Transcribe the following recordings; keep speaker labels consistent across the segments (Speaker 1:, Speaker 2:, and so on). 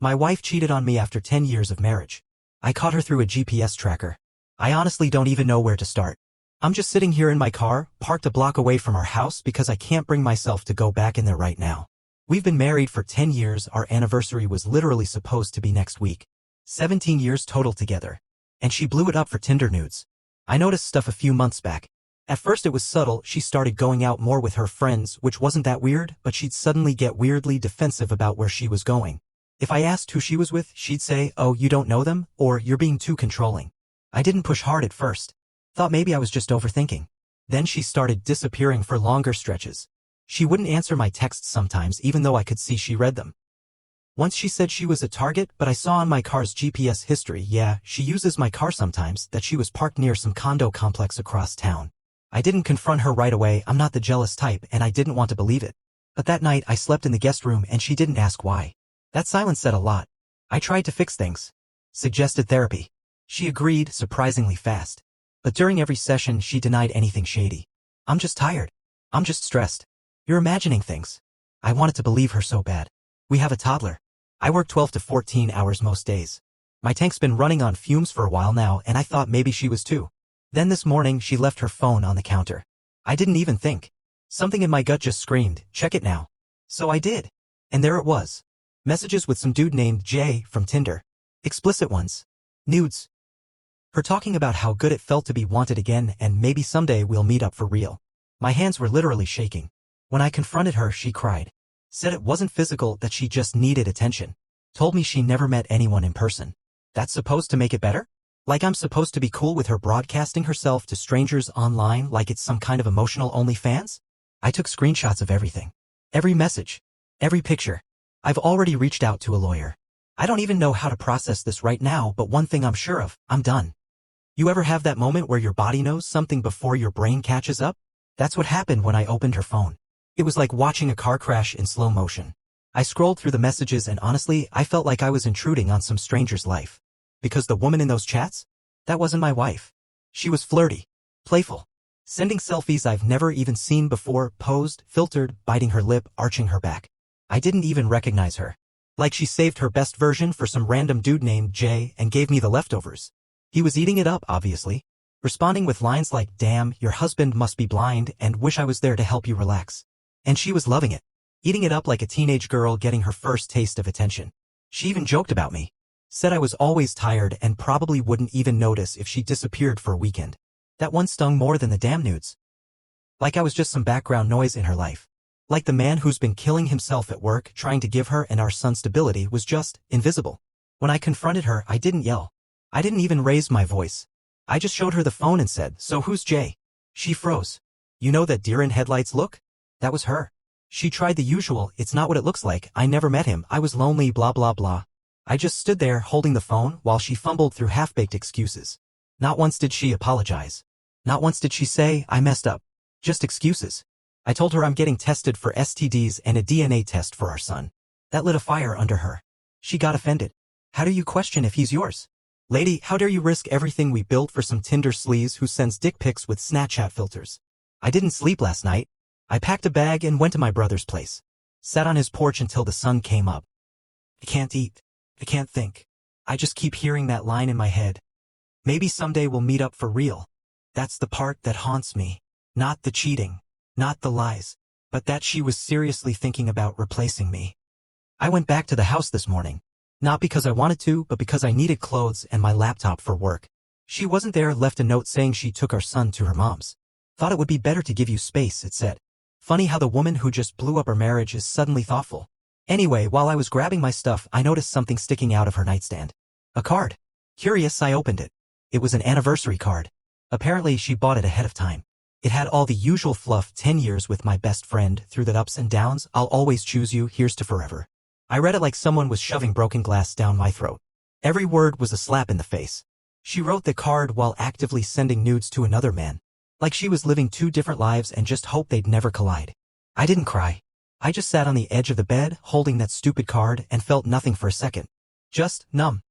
Speaker 1: My wife cheated on me after 10 years of marriage. I caught her through a GPS tracker. I honestly don't even know where to start. I'm just sitting here in my car, parked a block away from our house because I can't bring myself to go back in there right now. We've been married for 10 years, our anniversary was literally supposed to be next week. 17 years total together. And she blew it up for Tinder nudes. I noticed stuff a few months back. At first it was subtle, she started going out more with her friends, which wasn't that weird, but she'd suddenly get weirdly defensive about where she was going. If I asked who she was with, she'd say, "Oh, you don't know them?" or "You're being too controlling." I didn't push hard at first. Thought maybe I was just overthinking. Then she started disappearing for longer stretches. She wouldn't answer my texts sometimes even though I could see she read them. Once she said she was a target, but I saw on my car's GPS history, yeah, she uses my car sometimes, that she was parked near some condo complex across town. I didn't confront her right away, I'm not the jealous type, and I didn't want to believe it. But that night I slept in the guest room and she didn't ask why. That silence said a lot. I tried to fix things. Suggested therapy. She agreed, surprisingly fast. But during every session she denied anything shady. "I'm just tired. I'm just stressed. You're imagining things." I wanted to believe her so bad. We have a toddler. I work 12 to 14 hours most days. My tank's been running on fumes for a while now and I thought maybe she was too. Then this morning she left her phone on the counter. I didn't even think. Something in my gut just screamed, "Check it now." So I did. And there it was. Messages with some dude named Jay from Tinder. Explicit ones. Nudes. Her talking about how good it felt to be wanted again and maybe someday we'll meet up for real. My hands were literally shaking. When I confronted her, she cried. Said it wasn't physical, that she just needed attention. Told me she never met anyone in person. That's supposed to make it better? Like I'm supposed to be cool with her broadcasting herself to strangers online like it's some kind of emotional OnlyFans? I took screenshots of everything. Every message. Every picture. I've already reached out to a lawyer. I don't even know how to process this right now, but one thing I'm sure of, I'm done. You ever have that moment where your body knows something before your brain catches up? That's what happened when I opened her phone. It was like watching a car crash in slow motion. I scrolled through the messages and honestly, I felt like I was intruding on some stranger's life. Because the woman in those chats? That wasn't my wife. She was flirty. Playful. Sending selfies I've never even seen before, posed, filtered, biting her lip, arching her back. I didn't even recognize her. Like she saved her best version for some random dude named Jay and gave me the leftovers. He was eating it up, obviously. Responding with lines like, "Damn, your husband must be blind and wish I was there to help you relax." And she was loving it. Eating it up like a teenage girl getting her first taste of attention. She even joked about me. Said I was always tired and probably wouldn't even notice if she disappeared for a weekend. That one stung more than the damn nudes. Like I was just some background noise in her life. Like the man who's been killing himself at work trying to give her and our son stability was just invisible. When I confronted her, I didn't yell. I didn't even raise my voice. I just showed her the phone and said, "So who's Jay?" She froze. You know that deer in headlights look? That was her. She tried the usual, "It's not what it looks like, I never met him, I was lonely, blah blah blah." I just stood there holding the phone while she fumbled through half-baked excuses. Not once did she apologize. Not once did she say, "I messed up." Just excuses. I told her I'm getting tested for STDs and a DNA test for our son. That lit a fire under her. She got offended. How do you question if he's yours? Lady, how dare you risk everything we built for some Tinder sleaze who sends dick pics with Snapchat filters? I didn't sleep last night. I packed a bag and went to my brother's place. Sat on his porch until the sun came up. I can't eat. I can't think. I just keep hearing that line in my head. Maybe someday we'll meet up for real. That's the part that haunts me. Not the cheating. Not the lies. But that she was seriously thinking about replacing me. I went back to the house this morning. Not because I wanted to, but because I needed clothes and my laptop for work. She wasn't there, left a note saying she took our son to her mom's. Thought it would be better to give you space, it said. Funny how the woman who just blew up her marriage is suddenly thoughtful. Anyway, while I was grabbing my stuff, I noticed something sticking out of her nightstand. A card. Curious, I opened it. It was an anniversary card. Apparently she bought it ahead of time. It had all the usual fluff, 10 years with my best friend, through the ups and downs, I'll always choose you, here's to forever. I read it like someone was shoving broken glass down my throat. Every word was a slap in the face. She wrote the card while actively sending nudes to another man. Like she was living two different lives and just hoped they'd never collide. I didn't cry. I just sat on the edge of the bed, holding that stupid card and felt nothing for a second. Just numb.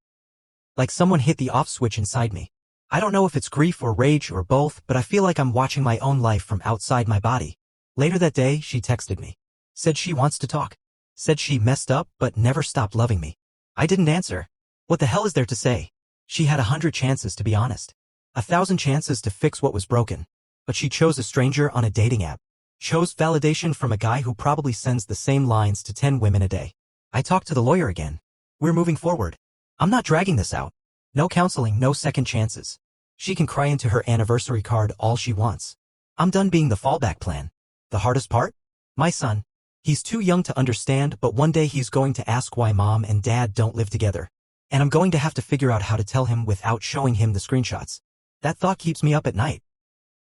Speaker 1: Like someone hit the off switch inside me. I don't know if it's grief or rage or both, but I feel like I'm watching my own life from outside my body. Later that day, she texted me. Said she wants to talk. Said she messed up but never stopped loving me. I didn't answer. What the hell is there to say? She had 100 chances to be honest. 1,000 chances to fix what was broken. But she chose a stranger on a dating app. Chose validation from a guy who probably sends the same lines to 10 women a day. I talked to the lawyer again. We're moving forward. I'm not dragging this out. No counseling, no second chances. She can cry into her anniversary card all she wants. I'm done being the fallback plan. The hardest part? My son. He's too young to understand, but one day he's going to ask why mom and dad don't live together. And I'm going to have to figure out how to tell him without showing him the screenshots. That thought keeps me up at night.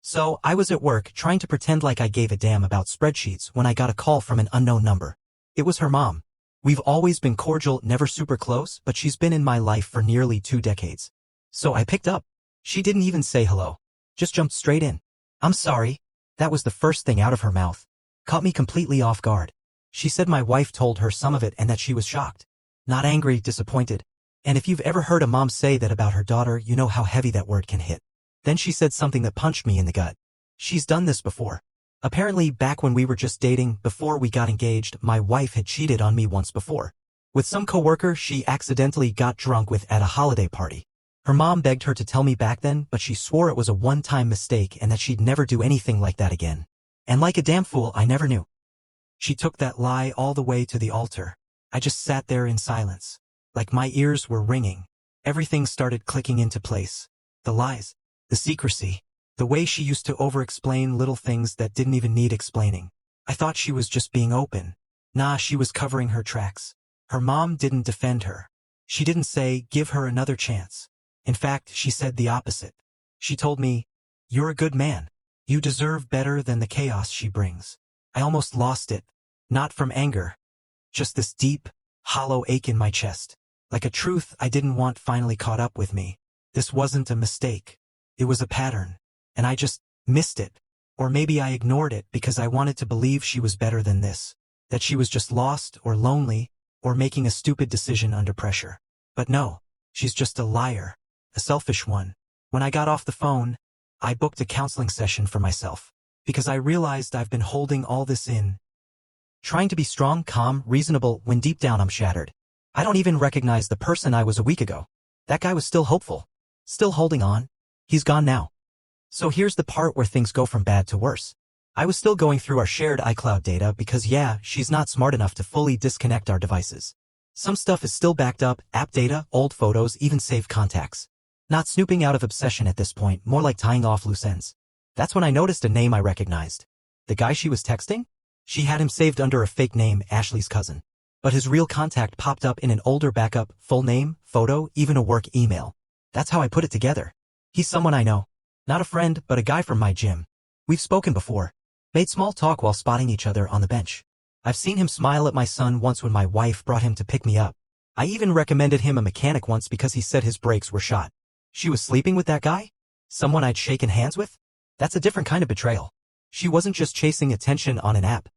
Speaker 1: So, I was at work trying to pretend like I gave a damn about spreadsheets when I got a call from an unknown number. It was her mom. We've always been cordial, never super close, but she's been in my life for nearly 2 decades. So I picked up. She didn't even say hello. Just jumped straight in. I'm sorry. That was the first thing out of her mouth. Caught me completely off guard. She said my wife told her some of it and that she was shocked. Not angry, disappointed. And if you've ever heard a mom say that about her daughter, you know how heavy that word can hit. Then she said something that punched me in the gut. She's done this before. Apparently, back when we were just dating, before we got engaged, my wife had cheated on me once before. With some coworker she accidentally got drunk with at a holiday party. Her mom begged her to tell me back then, but she swore it was a one-time mistake and that she'd never do anything like that again. And like a damn fool, I never knew. She took that lie all the way to the altar. I just sat there in silence. Like my ears were ringing. Everything started clicking into place. The lies. The secrecy. The way she used to over-explain little things that didn't even need explaining. I thought she was just being open. Nah, she was covering her tracks. Her mom didn't defend her. She didn't say, give her another chance. In fact, she said the opposite. She told me, you're a good man. You deserve better than the chaos she brings. I almost lost it. Not from anger. Just this deep, hollow ache in my chest. Like a truth I didn't want finally caught up with me. This wasn't a mistake. It was a pattern. And I just missed it. Or maybe I ignored it because I wanted to believe she was better than this. That she was just lost or lonely or making a stupid decision under pressure. But no, she's just a liar. A selfish one. When I got off the phone, I booked a counseling session for myself. Because I realized I've been holding all this in. Trying to be strong, calm, reasonable when deep down I'm shattered. I don't even recognize the person I was a week ago. That guy was still hopeful. Still holding on. He's gone now. So here's the part where things go from bad to worse. I was still going through our shared iCloud data because yeah, she's not smart enough to fully disconnect our devices. Some stuff is still backed up, app data, old photos, even saved contacts. Not snooping out of obsession at this point, more like tying off loose ends. That's when I noticed a name I recognized. The guy she was texting? She had him saved under a fake name, Ashley's cousin. But his real contact popped up in an older backup, full name, photo, even a work email. That's how I put it together. He's someone I know. Not a friend, but a guy from my gym. We've spoken before. Made small talk while spotting each other on the bench. I've seen him smile at my son once when my wife brought him to pick me up. I even recommended him a mechanic once because he said his brakes were shot. She was sleeping with that guy? Someone I'd shaken hands with? That's a different kind of betrayal. She wasn't just chasing attention on an app.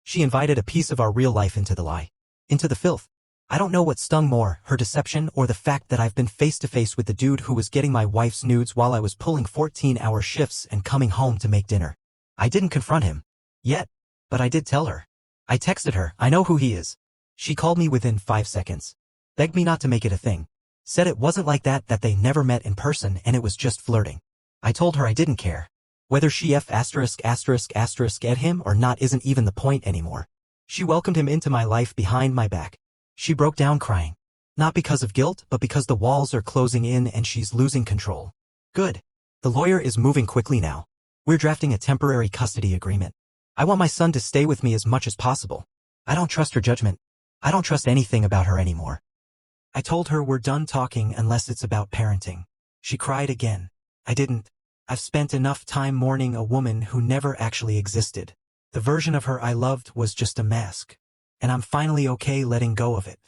Speaker 1: She invited a piece of our real life into the lie. Into the filth. I don't know what stung more, her deception or the fact that I've been face to face with the dude who was getting my wife's nudes while I was pulling 14-hour shifts and coming home to make dinner. I didn't confront him. Yet. But I did tell her. I texted her, I know who he is. She called me within 5 seconds. Begged me not to make it a thing. Said it wasn't like that they never met in person and it was just flirting. I told her I didn't care. Whether she at him or not isn't even the point anymore. She welcomed him into my life behind my back. She broke down crying. Not because of guilt, but because the walls are closing in and she's losing control. Good. The lawyer is moving quickly now. We're drafting a temporary custody agreement. I want my son to stay with me as much as possible. I don't trust her judgment. I don't trust anything about her anymore. I told her we're done talking unless it's about parenting. She cried again. I didn't. I've spent enough time mourning a woman who never actually existed. The version of her I loved was just a mask. And I'm finally okay letting go of it.